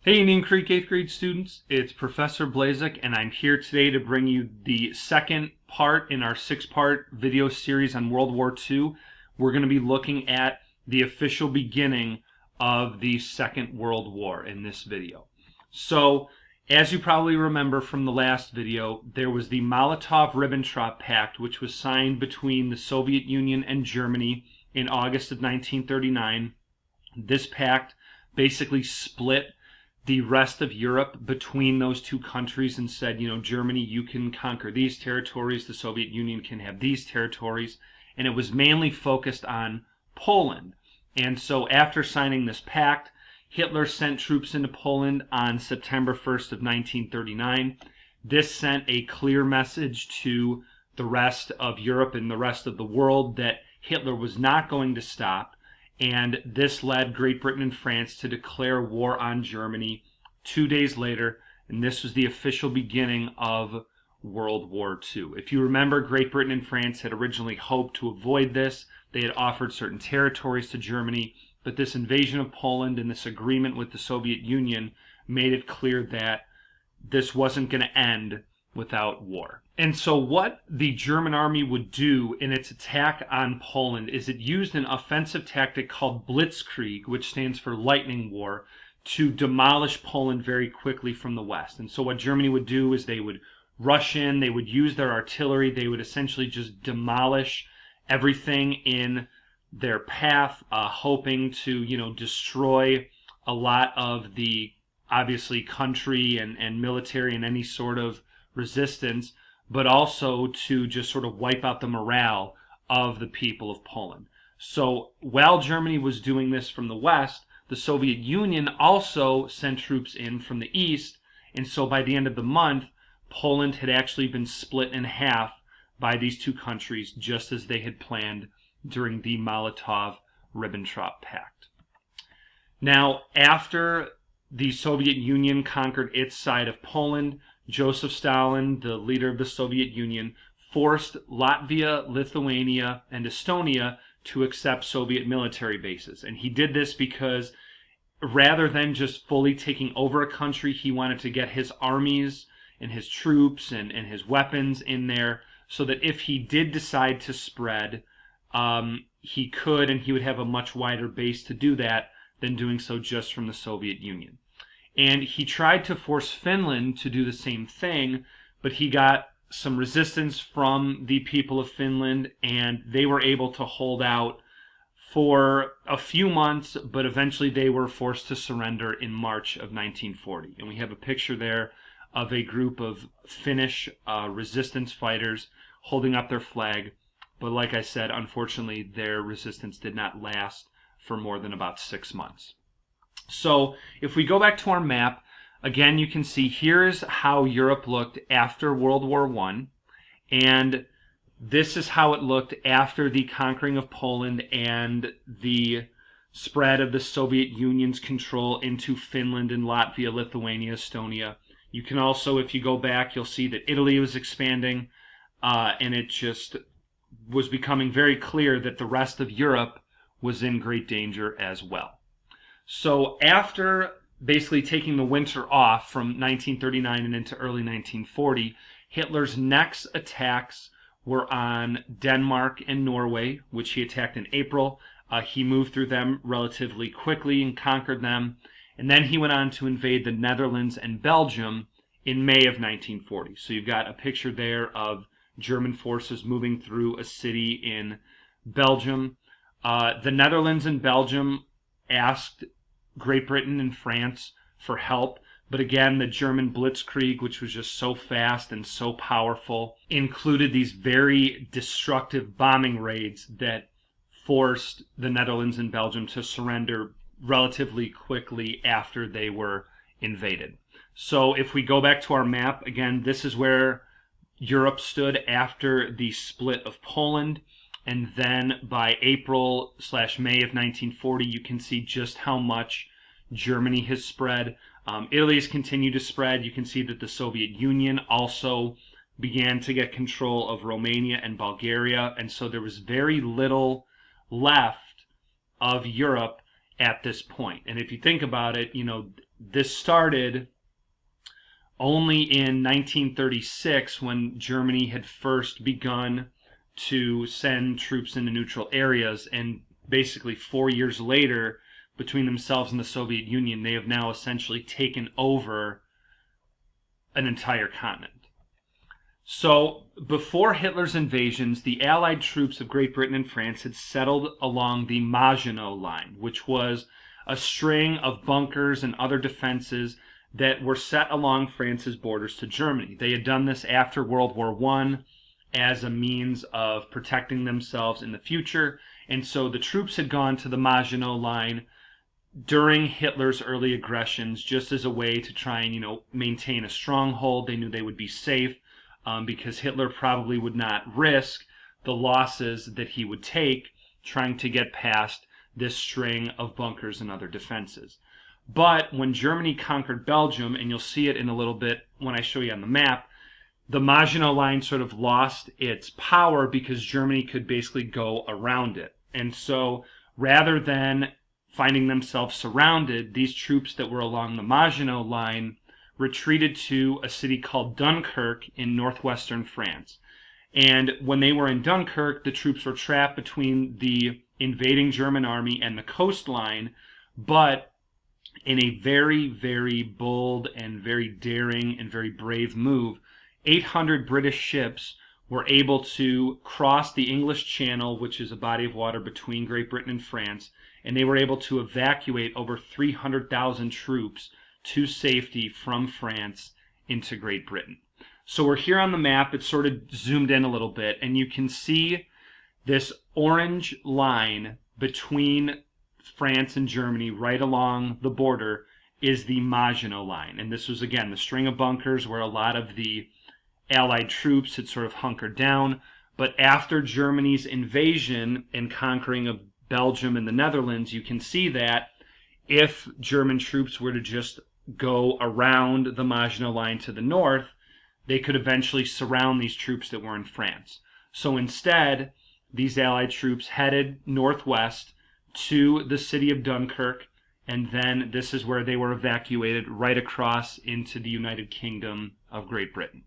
Hey Indian Creek 8th grade students, it's Professor Blazek and I'm here today to bring you the second part in our 6-part video series on World War II. We're going to be looking at the official beginning of the Second World War in this video. So, as you probably remember from the last video, there was the Molotov-Ribbentrop Pact, which was signed between the Soviet Union and Germany in August of 1939. This pact basically split the rest of Europe between those two countries and said, Germany, you can conquer these territories, the Soviet Union can have these territories, and it was mainly focused on Poland. And so after signing this pact, Hitler sent troops into Poland on September 1st of 1939. This sent a clear message to the rest of Europe and the rest of the world that Hitler was not going to stop. And this led Great Britain and France to declare war on Germany 2 days later, and this was the official beginning of World War II. If you remember, Great Britain and France had originally hoped to avoid this. They had offered certain territories to Germany, but this invasion of Poland and this agreement with the Soviet Union made it clear that this wasn't going to end without war. And so what the German army would do in its attack on Poland is it used an offensive tactic called blitzkrieg, which stands for lightning war, to demolish Poland very quickly from the west. And so what Germany would do is they would rush in, they would use their artillery, they would essentially just demolish everything in their path, hoping to, destroy a lot of the, obviously, country and military and any sort of resistance, but also to just sort of wipe out the morale of the people of Poland. So while Germany was doing this from the west, the Soviet Union also sent troops in from the east, and so by the end of the month, Poland had actually been split in half by these two countries, just as they had planned during the Molotov-Ribbentrop Pact. Now, after the Soviet Union conquered its side of Poland, Joseph Stalin, the leader of the Soviet Union, forced Latvia, Lithuania, and Estonia to accept Soviet military bases. And he did this because rather than just fully taking over a country, he wanted to get his armies and his troops and his weapons in there so that if he did decide to spread, he could, and he would have a much wider base to do that than doing so just from the Soviet Union. And he tried to force Finland to do the same thing, but he got some resistance from the people of Finland, and they were able to hold out for a few months, but eventually they were forced to surrender in March of 1940. And we have a picture there of a group of Finnish resistance fighters holding up their flag. But like I said, unfortunately, their resistance did not last for more than about 6 months. So if we go back to our map, again, you can see here's how Europe looked after World War I, and this is how it looked after the conquering of Poland and the spread of the Soviet Union's control into Finland and Latvia, Lithuania, Estonia. You can also, if you go back, you'll see that Italy was expanding, and it just was becoming very clear that the rest of Europe was in great danger as well. So after basically taking the winter off from 1939 and into early 1940, Hitler's next attacks were on Denmark and Norway, which he attacked in April. He moved through them relatively quickly and conquered them. And then he went on to invade the Netherlands and Belgium in May of 1940. So you've got a picture there of German forces moving through a city in Belgium. The Netherlands and Belgium asked Great Britain and France for help, but again, the German blitzkrieg, which was just so fast and so powerful, included these very destructive bombing raids that forced the Netherlands and Belgium to surrender relatively quickly after they were invaded. So if we go back to our map, again, this is where Europe stood after the split of Poland. And then by April/May of 1940, you can see just how much Germany has spread. Italy has continued to spread. You can see that the Soviet Union also began to get control of Romania and Bulgaria. And so there was very little left of Europe at this point. And if you think about it, this started only in 1936 when Germany had first begun to send troops into neutral areas, and basically 4 years later, between themselves and the Soviet Union, they have now essentially taken over an entire continent. So, before Hitler's invasions, the Allied troops of Great Britain and France had settled along the Maginot Line, which was a string of bunkers and other defenses that were set along France's borders to Germany. They had done this after World War I as a means of protecting themselves in the future, and so the troops had gone to the Maginot Line during Hitler's early aggressions just as a way to try and, maintain a stronghold. They knew they would be safe because Hitler probably would not risk the losses that he would take trying to get past this string of bunkers and other defenses. But when Germany conquered Belgium, and you'll see it in a little bit when I show you on the map, the Maginot Line sort of lost its power because Germany could basically go around it. And so rather than finding themselves surrounded, these troops that were along the Maginot Line retreated to a city called Dunkirk in northwestern France. And when they were in Dunkirk, the troops were trapped between the invading German army and the coastline, but in a very, very bold and very daring and very brave move, 800 British ships were able to cross the English Channel, which is a body of water between Great Britain and France, and they were able to evacuate over 300,000 troops to safety from France into Great Britain. So we're here on the map. It's sort of zoomed in a little bit, and you can see this orange line between France and Germany right along the border is the Maginot Line. And this was, again, the string of bunkers where a lot of the Allied troops had sort of hunkered down. But after Germany's invasion and conquering of Belgium and the Netherlands, you can see that if German troops were to just go around the Maginot Line to the north, they could eventually surround these troops that were in France. So instead, these Allied troops headed northwest to the city of Dunkirk, and then this is where they were evacuated right across into the United Kingdom of Great Britain.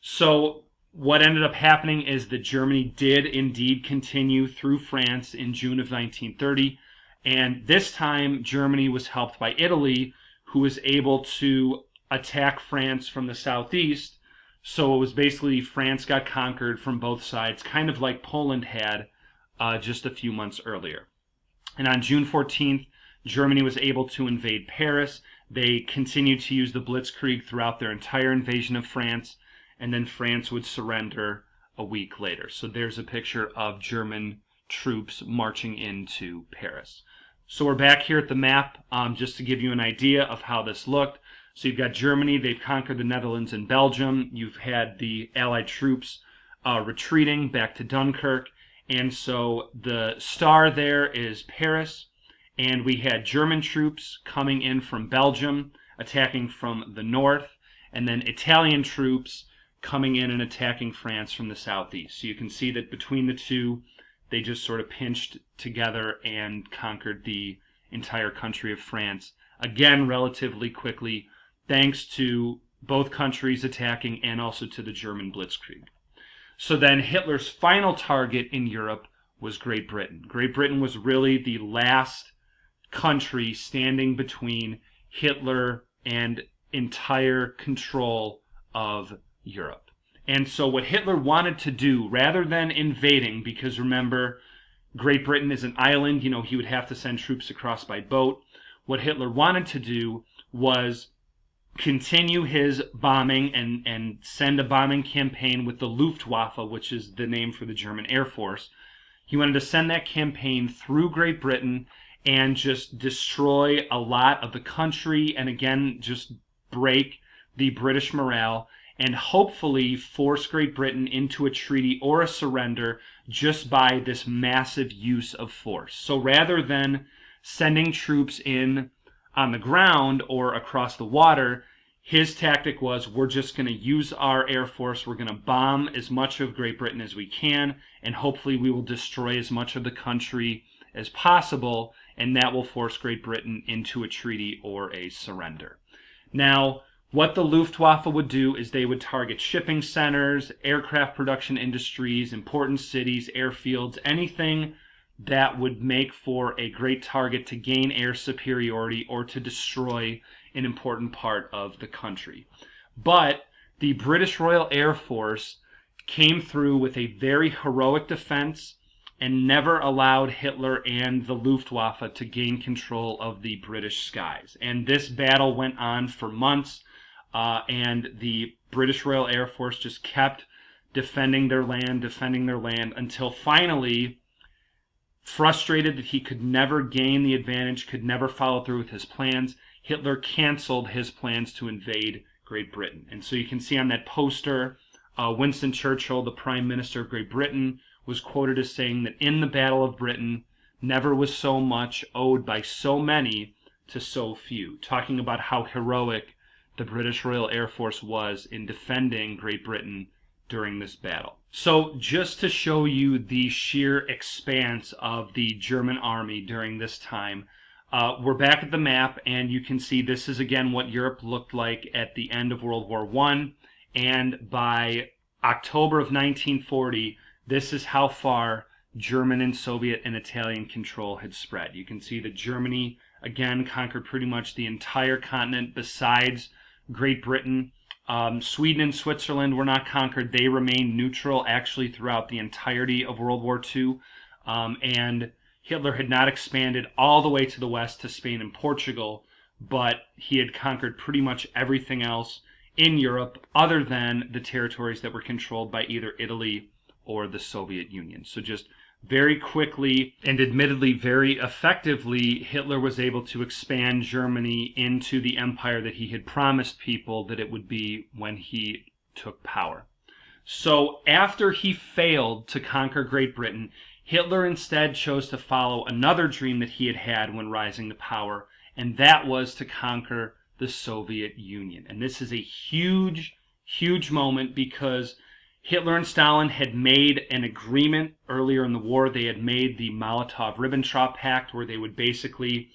So what ended up happening is that Germany did indeed continue through France in June of 1930, and this time Germany was helped by Italy, who was able to attack France from the southeast. So it was basically France got conquered from both sides, kind of like Poland had just a few months earlier. And on June 14th, Germany was able to invade Paris. They continued to use the Blitzkrieg throughout their entire invasion of France, and then France would surrender a week later. So there's a picture of German troops marching into Paris. So we're back here at the map just to give you an idea of how this looked. So you've got Germany, they've conquered the Netherlands and Belgium. You've had the Allied troops retreating back to Dunkirk. And so the star there is Paris. And we had German troops coming in from Belgium, attacking from the north. And then Italian troops coming in and attacking France from the southeast. So you can see that between the two, they just sort of pinched together and conquered the entire country of France, again, relatively quickly, thanks to both countries attacking and also to the German Blitzkrieg. So then Hitler's final target in Europe was Great Britain. Great Britain was really the last country standing between Hitler and entire control of Europe. And so what Hitler wanted to do, rather than invading, because remember, Great Britain is an island, he would have to send troops across by boat. What Hitler wanted to do was continue his bombing and send a bombing campaign with the Luftwaffe, which is the name for the German Air Force. He wanted to send that campaign through Great Britain and just destroy a lot of the country and, again, just break the British morale and hopefully force Great Britain into a treaty or a surrender just by this massive use of force. So rather than sending troops in on the ground or across the water, his tactic was, we're just going to use our Air Force, we're going to bomb as much of Great Britain as we can, and hopefully we will destroy as much of the country as possible, and that will force Great Britain into a treaty or a surrender. Now, what the Luftwaffe would do is they would target shipping centers, aircraft production industries, important cities, airfields, anything that would make for a great target to gain air superiority or to destroy an important part of the country. But the British Royal Air Force came through with a very heroic defense and never allowed Hitler and the Luftwaffe to gain control of the British skies. And this battle went on for months, and the British Royal Air Force just kept defending their land, until finally, frustrated that he could never gain the advantage, could never follow through with his plans, Hitler canceled his plans to invade Great Britain. And so you can see on that poster, Winston Churchill, the Prime Minister of Great Britain, was quoted as saying that in the Battle of Britain, never was so much owed by so many to so few, talking about how heroic the British Royal Air Force was in defending Great Britain during this battle. So just to show you the sheer expanse of the German army during this time, we're back at the map, and you can see this is again what Europe looked like at the end of World War I, and by October of 1940, this is how far German and Soviet and Italian control had spread. You can see that Germany, again, conquered pretty much the entire continent besides Great Britain. Sweden and Switzerland were not conquered. They remained neutral, actually, throughout the entirety of World War II. And Hitler had not expanded all the way to the west to Spain and Portugal, but he had conquered pretty much everything else in Europe other than the territories that were controlled by either Italy or the Soviet Union. So just very quickly and admittedly very effectively, Hitler was able to expand Germany into the empire that he had promised people that it would be when he took power. So after he failed to conquer Great Britain, Hitler instead chose to follow another dream that he had had when rising to power, and that was to conquer the Soviet Union. And this is a huge, huge moment because Hitler and Stalin had made an agreement earlier in the war. They had made the Molotov-Ribbentrop Pact, where they would basically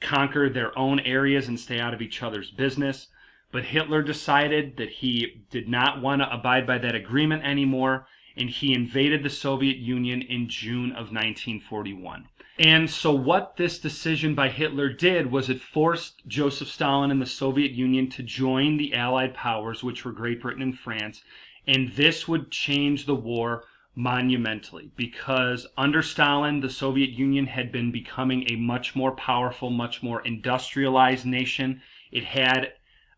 conquer their own areas and stay out of each other's business. But Hitler decided that he did not want to abide by that agreement anymore, and he invaded the Soviet Union in June of 1941. And so what this decision by Hitler did was it forced Joseph Stalin and the Soviet Union to join the Allied powers, which were Great Britain and France. And this would change the war monumentally, because under Stalin, the Soviet Union had been becoming a much more powerful, much more industrialized nation. It had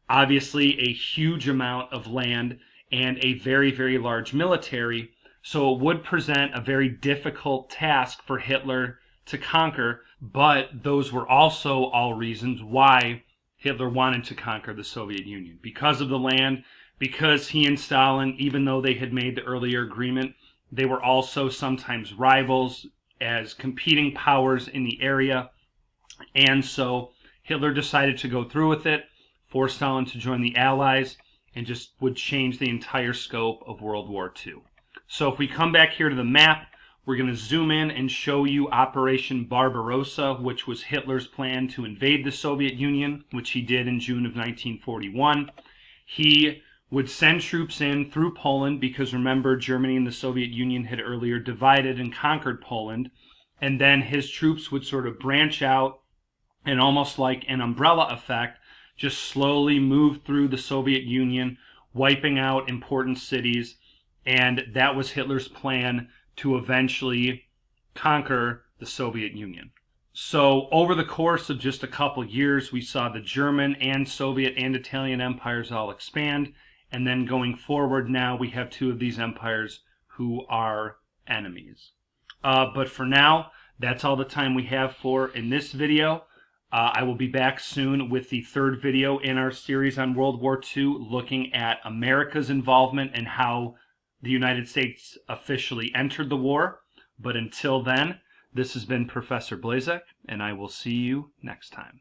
obviously a huge amount of land and a very, very large military, so it would present a very difficult task for Hitler to conquer, but those were also all reasons why Hitler wanted to conquer the Soviet Union. Because of the land, because he and Stalin, even though they had made the earlier agreement, they were also sometimes rivals as competing powers in the area. And so Hitler decided to go through with it, force Stalin to join the Allies, and just would change the entire scope of World War II. So if we come back here to the map, we're going to zoom in and show you Operation Barbarossa, which was Hitler's plan to invade the Soviet Union, which he did in June of 1941. He would send troops in through Poland, because remember, Germany and the Soviet Union had earlier divided and conquered Poland, and then his troops would sort of branch out and, almost like an umbrella effect, just slowly move through the Soviet Union, wiping out important cities, and that was Hitler's plan to eventually conquer the Soviet Union. So over the course of just a couple years, we saw the German and Soviet and Italian empires all expand, and then going forward now, we have two of these empires who are enemies. But for now, that's all the time we have for in this video. I will be back soon with the third video in our series on World War II, looking at America's involvement and how the United States officially entered the war. But until then, this has been Professor Blazek, and I will see you next time.